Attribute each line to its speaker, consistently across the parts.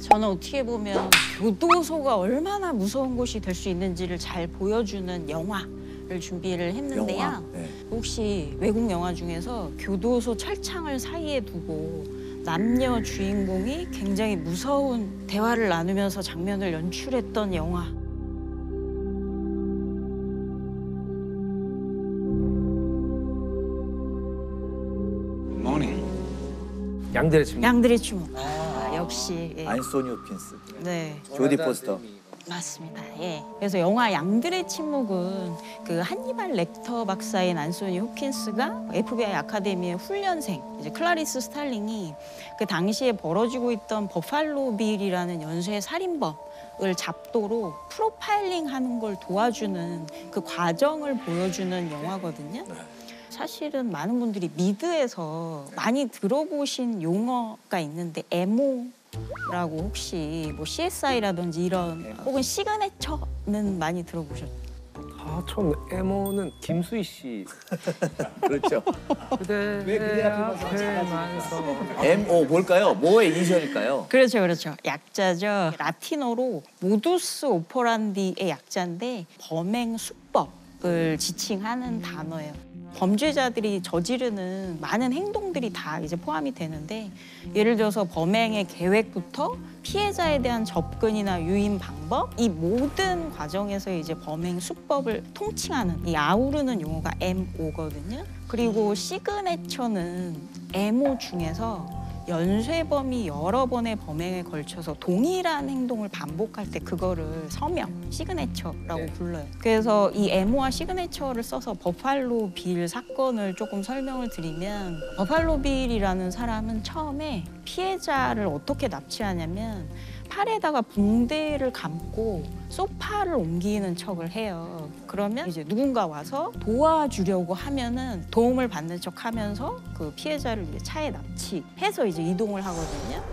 Speaker 1: 저는 어떻게 보면 교도소가 얼마나 무서운 곳이 될 수 있는지를 잘 보여주는 영화를 준비를 했는데요.
Speaker 2: 영화? 네.
Speaker 1: 혹시 외국 영화 중에서 교도소 철창을 사이에 두고 남녀 주인공이 굉장히 무서운 대화를 나누면서 장면을 연출했던 영화.
Speaker 3: 양들의 침묵.
Speaker 1: 양들의 침묵. 역시. 예.
Speaker 2: 안소니 호킨스.
Speaker 1: 네.
Speaker 2: 조디 포스터.
Speaker 1: 맞습니다. 예. 그래서 영화 양들의 침묵은 그 한니발 렉터 박사인 안소니 호킨스가 FBI 아카데미의 훈련생 이제 클라리스 스탈링이 그 당시에 벌어지고 있던 버팔로 빌이라는 연쇄 살인범을 잡도록 프로파일링하는 걸 도와주는 그 과정을 보여주는 영화거든요. 사실은 많은 분들이 미드에서 많이 들어보신 용어가 있는데 에모라고 혹시 뭐 CSI라든지 이런 혹은 시그네처는 많이 들어보셨죠?
Speaker 3: 아, 전 에모는 김수희 씨.
Speaker 2: 그렇죠.
Speaker 3: 그대 왜 앞에만서.
Speaker 2: MO 뭘까요? 뭐의 이니셜일까요?
Speaker 1: 그렇죠, 그렇죠. 약자죠. 라틴어로 모두스 오퍼란디의 약자인데 범행 수법을 지칭하는 단어예요. 범죄자들이 저지르는 많은 행동들이 다 이제 포함이 되는데 예를 들어서 범행의 계획부터 피해자에 대한 접근이나 유인 방법 이 모든 과정에서 이제 범행 수법을 통칭하는 이 아우르는 용어가 MO거든요. 그리고 시그네처는 MO 중에서 연쇄범이 여러 번의 범행에 걸쳐서 동일한 행동을 반복할 때 그거를 서명, 시그네처라고 불러요. 그래서 이 MO와 시그네처를 써서 버팔로 빌 사건을 조금 설명을 드리면 버팔로 빌이라는 사람은 처음에 피해자를 어떻게 납치하냐면 팔에다가 붕대를 감고 소파를 옮기는 척을 해요. 그러면 이제 누군가 와서 도와주려고 하면은 도움을 받는 척 하면서 그 피해자를 이제 차에 납치해서 이제 이동을 하거든요.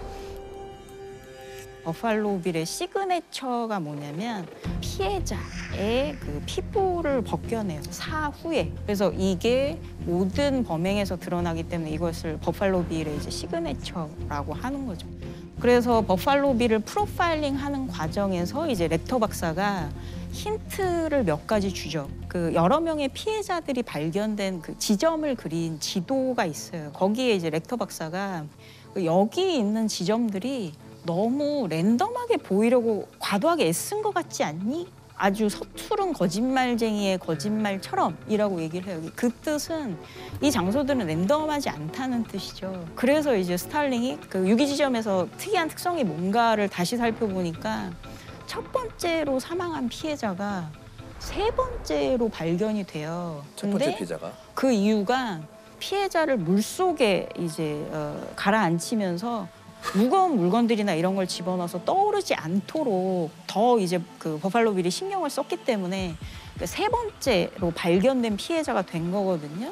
Speaker 1: 버팔로 빌의 시그네처가 뭐냐면 피해자의 그 피부를 벗겨내요. 사후에. 그래서 이게 모든 범행에서 드러나기 때문에 이것을 버팔로 빌의 이제 시그네처라고 하는 거죠. 그래서 버팔로 빌을 프로파일링하는 과정에서 이제 렉터 박사가 힌트를 몇 가지 주죠. 그 여러 명의 피해자들이 발견된 그 지점을 그린 지도가 있어요. 거기에 이제 렉터 박사가 여기 있는 지점들이 너무 랜덤하게 보이려고 과도하게 애쓴 것 같지 않니? 아주 서투른 거짓말쟁이의 거짓말처럼이라고 얘기를 해요. 그 뜻은 이 장소들은 랜덤하지 않다는 뜻이죠. 그래서 이제 스탈링이 그 유기지점에서 특이한 특성이 뭔가를 다시 살펴보니까 첫 번째로 사망한 피해자가 세 번째로 발견이 돼요.
Speaker 2: 첫 번째 피해자가?
Speaker 1: 그 이유가 피해자를 물속에 이제 가라앉히면서 무거운 물건들이나 이런 걸 집어넣어서 떠오르지 않도록 더 이제 그 버팔로 빌이 신경을 썼기 때문에 세 번째로 발견된 피해자가 된 거거든요.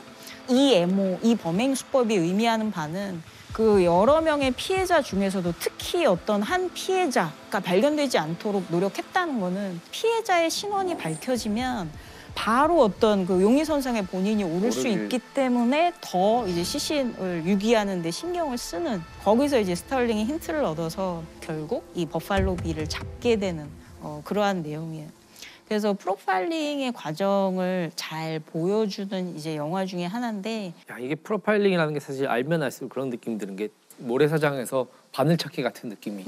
Speaker 1: 이 MO, 이 범행 수법이 의미하는 바는 그 여러 명의 피해자 중에서도 특히 어떤 한 피해자가 발견되지 않도록 노력했다는 거는 피해자의 신원이 밝혀지면 바로 어떤 그 용의선상에 본인이 오를 수 있기 때문에 더 이제 시신을 유기하는 데 신경을 쓰는 거기서 이제 스탈링이 힌트를 얻어서 결국 이 버팔로 빌을 잡게 되는 그러한 내용이에요. 그래서 프로파일링의 과정을 잘 보여주는 이제 영화 중에 하나인데
Speaker 3: 야, 이게 프로파일링이라는 게 사실 알면 알수록 그런 느낌 드는 게 모래사장에서 바늘찾기 같은 느낌이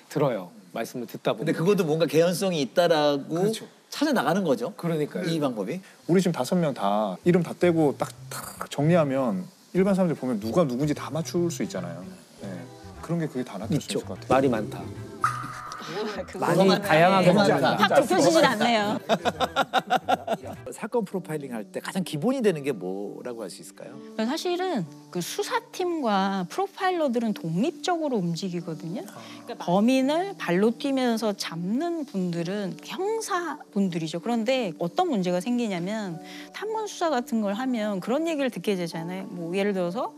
Speaker 3: 들어요. 말씀을 듣다 보면.
Speaker 2: 근데 그것도 뭔가 개연성이 있다라고
Speaker 3: 그렇죠.
Speaker 2: 찾아 나가는 거죠.
Speaker 3: 그러니까요.
Speaker 2: 이 방법이.
Speaker 4: 우리 지금 5명 다 이름 다 떼고 딱 정리하면 일반 사람들 보면 누가 누군지 다 맞출 수 있잖아요. 네. 그런 게 그게 다 나타날 수
Speaker 3: 있죠.
Speaker 4: 있을 것 같아요.
Speaker 3: 말이 많다.
Speaker 1: 많이
Speaker 3: 다양하게
Speaker 1: 딱 좁혀지진 않네요.
Speaker 2: 사건 프로파일링 할 때 가장 기본이 되는 게 뭐라고 할 수 있을까요?
Speaker 1: 사실은 그 수사팀과 프로파일러들은 독립적으로 움직이거든요. 그러니까 범인을 발로 뛰면서 잡는 분들은 형사분들이죠. 그런데 어떤 문제가 생기냐면 탐문 수사 같은 걸 하면 그런 얘기를 듣게 되잖아요. 뭐 예를 들어서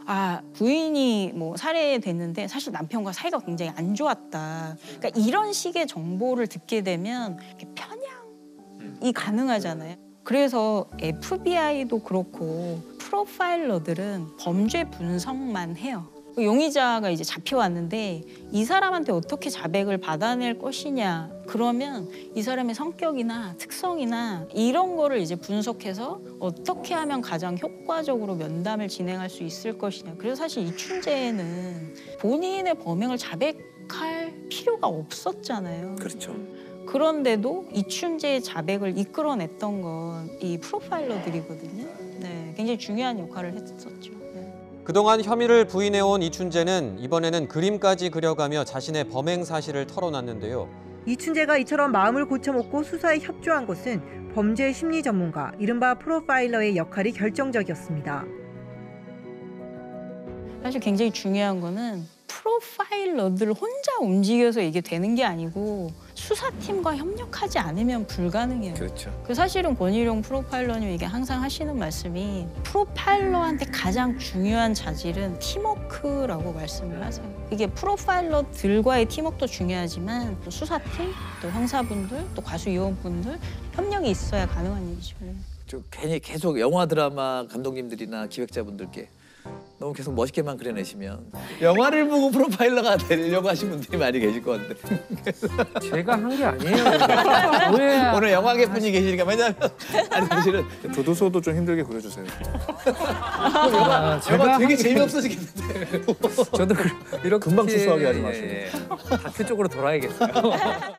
Speaker 1: 부인이 뭐 살해됐는데 사실 남편과 사이가 굉장히 안 좋았다. 그러니까 이런 식의 정보를 듣게 되면 편향이 가능하잖아요. 그래서 FBI도 그렇고 프로파일러들은 범죄 분석만 해요. 용의자가 이제 잡혀왔는데 이 사람한테 어떻게 자백을 받아낼 것이냐. 그러면 이 사람의 성격이나 특성이나 이런 거를 이제 분석해서 어떻게 하면 가장 효과적으로 면담을 진행할 수 있을 것이냐. 그래서 사실 이춘재는 본인의 범행을 자백할 필요가 없었잖아요.
Speaker 2: 그렇죠.
Speaker 1: 그런데도 이춘재의 자백을 이끌어냈던 건 이 프로파일러들이거든요. 네, 굉장히 중요한 역할을 했었죠. 네.
Speaker 5: 그동안 혐의를 부인해온 이춘재는 이번에는 그림까지 그려가며 자신의 범행 사실을 털어놨는데요.
Speaker 6: 이춘재가 이처럼 마음을 고쳐먹고 수사에 협조한 것은 범죄 심리 전문가, 이른바 프로파일러의 역할이 결정적이었습니다.
Speaker 1: 사실 굉장히 중요한 거는 프로파일러들 혼자 움직여서 이게 되는 게 아니고 수사팀과 협력하지 않으면 불가능해요.
Speaker 2: 그렇죠.
Speaker 1: 그 사실은 권일용 프로파일러님이 이게 항상 하시는 말씀이 프로파일러한테 가장 중요한 자질은 팀워크라고 말씀을 하세요. 이게 프로파일러들과의 팀워크도 중요하지만 또 수사팀, 또 형사분들, 또 가수위원분들 협력이 있어야 가능한 일이죠.
Speaker 2: 저 괜히 계속 영화 드라마 감독님들이나 기획자분들께 너무 계속 멋있게만 그려내시면 영화를 보고 프로파일러가 되려고 하신 분들이 많이 계실 것 같은데
Speaker 3: 제가 한 게 아니에요. 오해야.
Speaker 2: 오늘 영화계분이 계시니까 왜냐면 아니 사실은
Speaker 4: 교도소도 좀 힘들게 그려주세요.
Speaker 2: 영화 되게 재미없어지겠는데
Speaker 3: 저도 이렇게
Speaker 4: 금방 수수하게 하지 마시고.
Speaker 3: 다큐 쪽으로 돌아야겠어요.